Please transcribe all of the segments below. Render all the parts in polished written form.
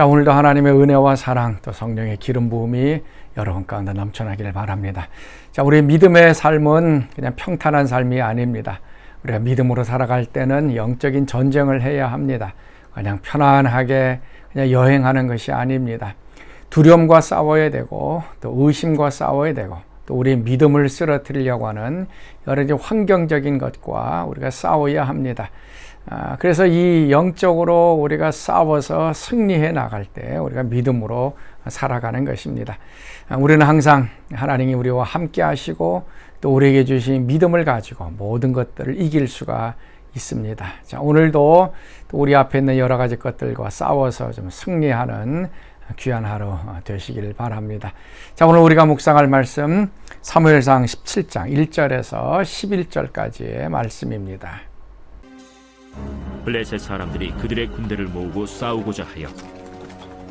자, 오늘도 하나님의 은혜와 사랑 또 성령의 기름 부음이 여러분 가운데 넘쳐나기를 바랍니다. 자, 우리의 믿음의 삶은 그냥 평탄한 삶이 아닙니다. 우리가 믿음으로 살아갈 때는 영적인 전쟁을 해야 합니다. 그냥 편안하게 그냥 여행하는 것이 아닙니다. 두려움과 싸워야 되고 또 의심과 싸워야 되고 또 우리의 믿음을 쓰러뜨리려고 하는 여러 가지 환경적인 것과 우리가 싸워야 합니다. 그래서 이 영적으로 우리가 싸워서 승리해 나갈 때 우리가 믿음으로 살아가는 것입니다. 우리는 항상 하나님이 우리와 함께 하시고 또 우리에게 주신 믿음을 가지고 모든 것들을 이길 수가 있습니다. 자, 오늘도 또 우리 앞에 있는 여러 가지 것들과 싸워서 좀 승리하는 귀한 하루 되시길 바랍니다. 자, 오늘 우리가 묵상할 말씀 사무엘상 17장 1절에서 11절까지의 말씀입니다. 블레셋 사람들이 그들의 군대를 모으고 싸우고자 하여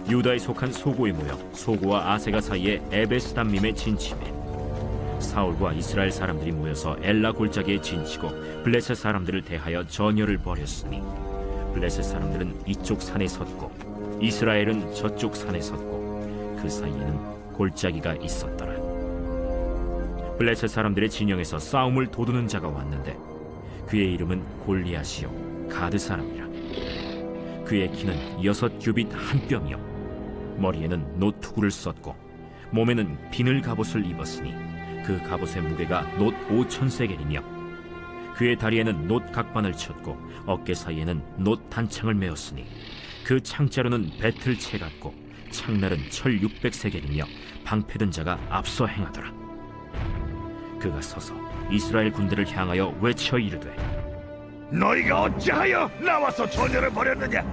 유다에 속한 소고에 모여 소고와 아세가 사이에 에베스담밈에 진침해 사울과 이스라엘 사람들이 모여서 엘라 골짜기에 진치고 블레셋 사람들을 대하여 전열을 벌였으니 블레셋 사람들은 이쪽 산에 섰고 이스라엘은 저쪽 산에 섰고 그 사이에는 골짜기가 있었더라. 블레셋 사람들의 진영에서 싸움을 도두는 자가 왔는데 그의 이름은 골리앗이요 가드 사람이라. 그의 키는 6규빗 한 뼘이요 머리에는 노투구를 썼고 몸에는 비늘 갑옷을 입었으니 그 갑옷의 무게가 놋 5,000세겔이며 그의 다리에는 놋 각반을 쳤고 어깨 사이에는 놋 단창을 메었으니 그 창자루는 배틀채 같고 창날은 철 600세겔이며 방패든 자가 앞서 행하더라. 그가 서서 이스라엘 군대를 향하여 외쳐 이르되 너희가 어찌하여 나와서 전열을 벌였느냐?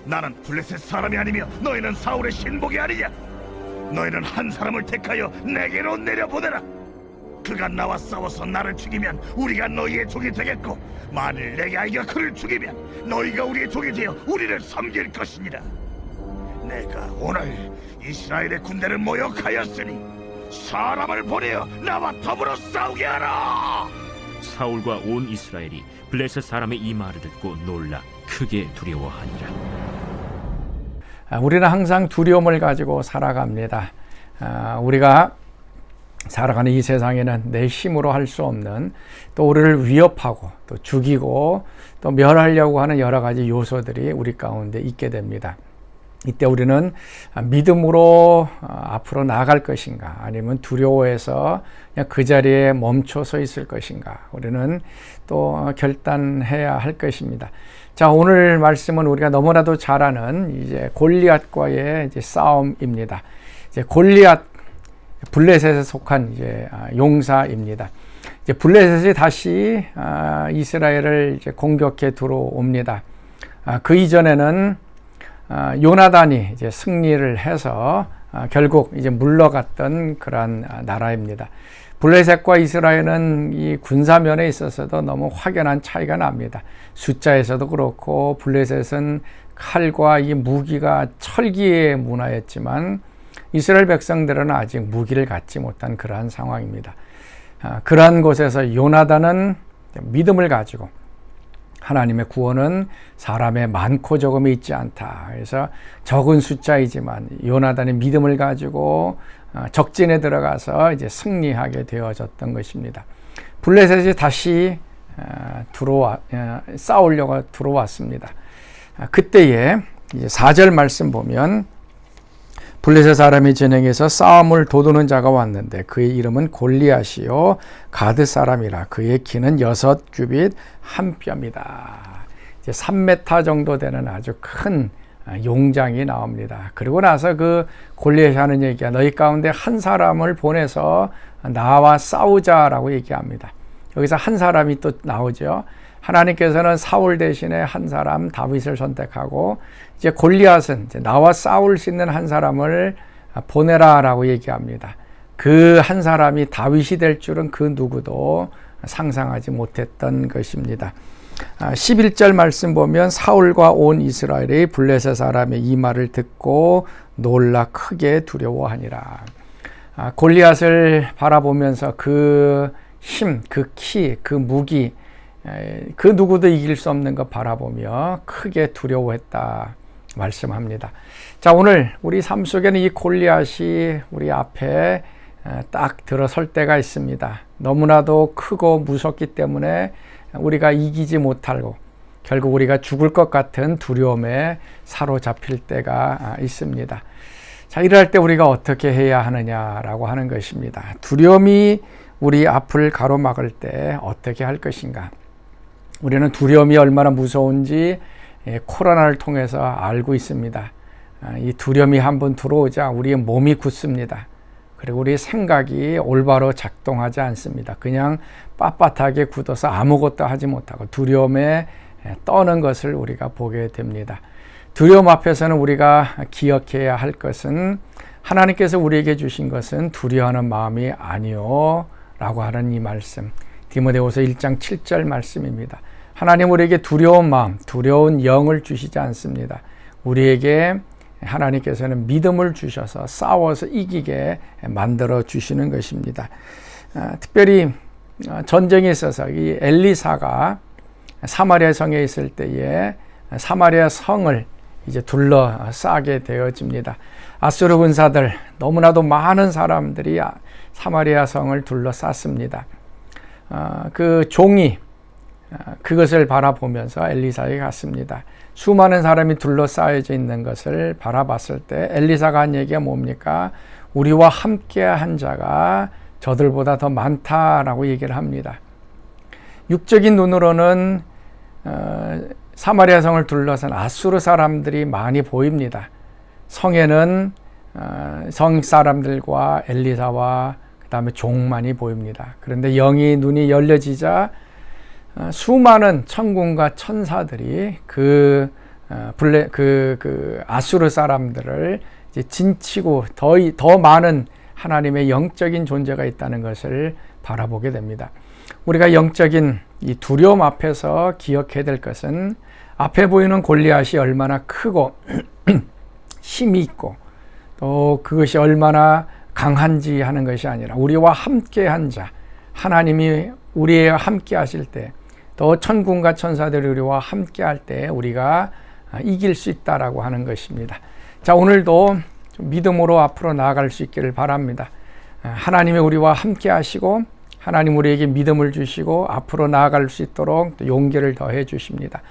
나는 블레셋 사람이 아니며 너희는 사울의 신복이 아니냐? 너희는 한 사람을 택하여 내게로 내려보내라. 그가 나와 싸워서 나를 죽이면 우리가 너희의 종이 되겠고 만일 내게 아이가 그를 죽이면 너희가 우리의 종이 되어 우리를 섬길 것이니라. 내가 오늘 이스라엘의 군대를 모욕하였으니 사람을 보내어 나와 더불어 싸우게 하라. 사울과 온 이스라엘이 블레셋 사람의 이 말을 듣고 놀라 크게 두려워하니라. 우리는 항상 두려움을 가지고 살아갑니다. 우리가 살아가는 이 세상에는 내 힘으로 할 수 없는 또 우리를 위협하고 또 죽이고 또 멸하려고 하는 여러 가지 요소들이 우리 가운데 있게 됩니다. 이때 우리는 믿음으로 앞으로 나아갈 것인가 아니면 두려워해서 그냥 그 자리에 멈춰 서 있을 것인가 우리는 또 결단해야 할 것입니다. 자, 오늘 말씀은 우리가 너무나도 잘 아는 이제 골리앗과의 이제 싸움입니다. 이제 골리앗 블레셋에 속한 이제 용사입니다. 이제 블레셋이 다시 이스라엘을 이제 공격해 들어옵니다. 그 이전에는 요나단이 이제 승리를 해서 결국 이제 물러갔던 그러한 나라입니다. 블레셋과 이스라엘은 이 군사면에 있어서도 너무 확연한 차이가 납니다. 숫자에서도 그렇고 블레셋은 칼과 이 무기가 철기의 문화였지만 이스라엘 백성들은 아직 무기를 갖지 못한 그러한 상황입니다. 그러한 곳에서 요나단은 믿음을 가지고 하나님의 구원은 사람의 많고 적음이 있지 않다. 그래서 적은 숫자이지만 요나단의 믿음을 가지고 적진에 들어가서 이제 승리하게 되어졌던 것입니다. 블레셋이 다시 싸우려고 들어왔습니다. 그때에 이제 4절 말씀 보면 블레셋 사람이 진행해서 싸움을 도두는 자가 왔는데 그의 이름은 골리앗이요 가드 사람이라. 그의 키는 6규빗 한 뼘이다. 이제 3m 정도 되는 아주 큰 용장이 나옵니다. 그리고 나서 그 골리앗이 하는 얘기가 너희 가운데 한 사람을 보내서 나와 싸우자라고 얘기합니다. 여기서 한 사람이 또 나오죠. 하나님께서는 사울 대신에 한 사람 다윗을 선택하고 이제 골리앗은 이제 나와 싸울 수 있는 한 사람을 보내라라고 얘기합니다. 그 한 사람이 다윗이 될 줄은 그 누구도 상상하지 못했던 것입니다. 11절 말씀 보면 사울과 온 이스라엘이 블레셋 사람의 이 말을 듣고 놀라 크게 두려워하니라. 골리앗을 바라보면서 그 힘, 그 키, 그 무기, 그 누구도 이길 수 없는 것 바라보며 크게 두려워했다. 말씀합니다. 자, 오늘 우리 삶 속에는 이 골리앗이 우리 앞에 딱 들어설 때가 있습니다. 너무나도 크고 무섭기 때문에 우리가 이기지 못하고 결국 우리가 죽을 것 같은 두려움에 사로잡힐 때가 있습니다. 자, 이럴 때 우리가 어떻게 해야 하느냐라고 하는 것입니다. 두려움이 우리 앞을 가로막을 때 어떻게 할 것인가? 우리는 두려움이 얼마나 무서운지 코로나를 통해서 알고 있습니다. 이 두려움이 한번 들어오자 우리의 몸이 굳습니다. 그리고 우리의 생각이 올바로 작동하지 않습니다. 그냥 빳빳하게 굳어서 아무것도 하지 못하고 두려움에 떠는 것을 우리가 보게 됩니다. 두려움 앞에서는 우리가 기억해야 할 것은 하나님께서 우리에게 주신 것은 두려워하는 마음이 아니요 라고 하는 이 말씀, 디모데후서 1장 7절 말씀입니다. 하나님 우리에게 두려운 마음, 두려운 영을 주시지 않습니다. 우리에게 하나님께서는 믿음을 주셔서 싸워서 이기게 만들어 주시는 것입니다. 특별히 전쟁에 있어서 이 엘리사가 사마리아 성에 있을 때에 사마리아 성을 이제 둘러싸게 되어집니다. 아수르 군사들, 너무나도 많은 사람들이 사마리아 성을 둘러쌌습니다. 그 종이 그것을 바라보면서 엘리사에게 갔습니다. 수많은 사람이 둘러싸여져 있는 것을 바라봤을 때 엘리사가 한 얘기가 뭡니까? 우리와 함께한 자가 저들보다 더 많다라고 얘기를 합니다. 육적인 눈으로는 사마리아 성을 둘러싼 아수르 사람들이 많이 보입니다. 성에는 성 사람들과 엘리사와 그 다음에 종만이 보입니다. 그런데 영이 눈이 열려지자 수많은 천군과 천사들이 그 아수르 사람들을 이제 진치고 더 많은 하나님의 영적인 존재가 있다는 것을 바라보게 됩니다. 우리가 영적인 이 두려움 앞에서 기억해야 될 것은 앞에 보이는 골리앗이 얼마나 크고 힘이 있고 또 그것이 얼마나 강한지 하는 것이 아니라 우리와 함께한 자, 하나님이 우리와 함께 하실 때 또 천군과 천사들이 우리와 함께 할 때 우리가 이길 수 있다라고 하는 것입니다. 자, 오늘도 좀 믿음으로 앞으로 나아갈 수 있기를 바랍니다. 하나님이 우리와 함께 하시고 하나님 우리에게 믿음을 주시고 앞으로 나아갈 수 있도록 용기를 더해 주십니다.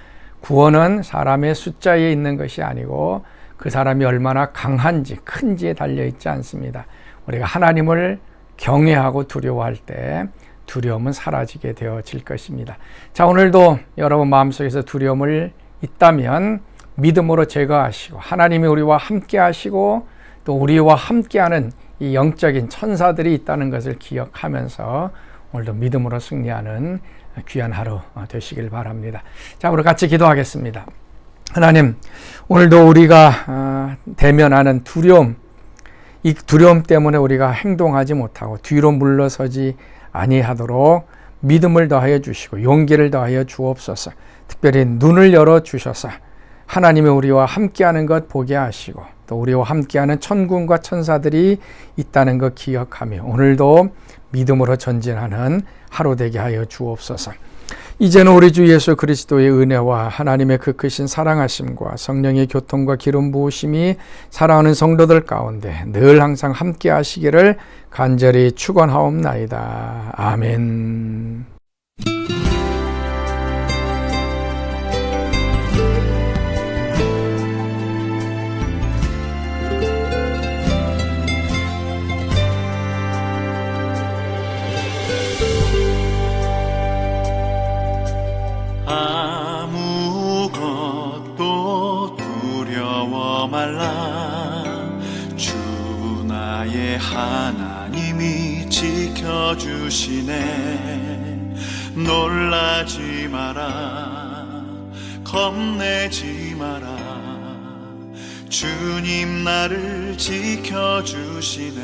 구원은 사람의 숫자에 있는 것이 아니고 그 사람이 얼마나 강한지 큰지에 달려있지 않습니다. 우리가 하나님을 경외하고 두려워할 때 두려움은 사라지게 되어질 것입니다. 자, 오늘도 여러분 마음속에서 두려움을 있다면 믿음으로 제거하시고 하나님이 우리와 함께 하시고 또 우리와 함께하는 이 영적인 천사들이 있다는 것을 기억하면서 오늘도 믿음으로 승리하는 귀한 하루 되시길 바랍니다. 자, 우리 같이 기도하겠습니다. 하나님, 오늘도 우리가 대면하는 두려움, 이 두려움 때문에 우리가 행동하지 못하고 뒤로 물러서지 아니하도록 믿음을 더하여 주시고 용기를 더하여 주옵소서. 특별히 눈을 열어 주셔서 하나님이 우리와 함께하는 것 보게 하시고 또 우리와 함께하는 천군과 천사들이 있다는 것 기억하며 오늘도 믿음으로 전진하는 하루 되게 하여 주옵소서. 이제는 우리 주 예수 그리스도의 은혜와 하나님의 그 크신 사랑하심과 성령의 교통과 기름 부으심이 사랑하는 성도들 가운데 늘 항상 함께 하시기를 간절히 축원하옵나이다. 아멘. 아무것도 두려워 말라. 주 나의 하나님이 지켜주시네. 놀라지 마라, 겁내지 마라. 주님 나를 지켜주시네.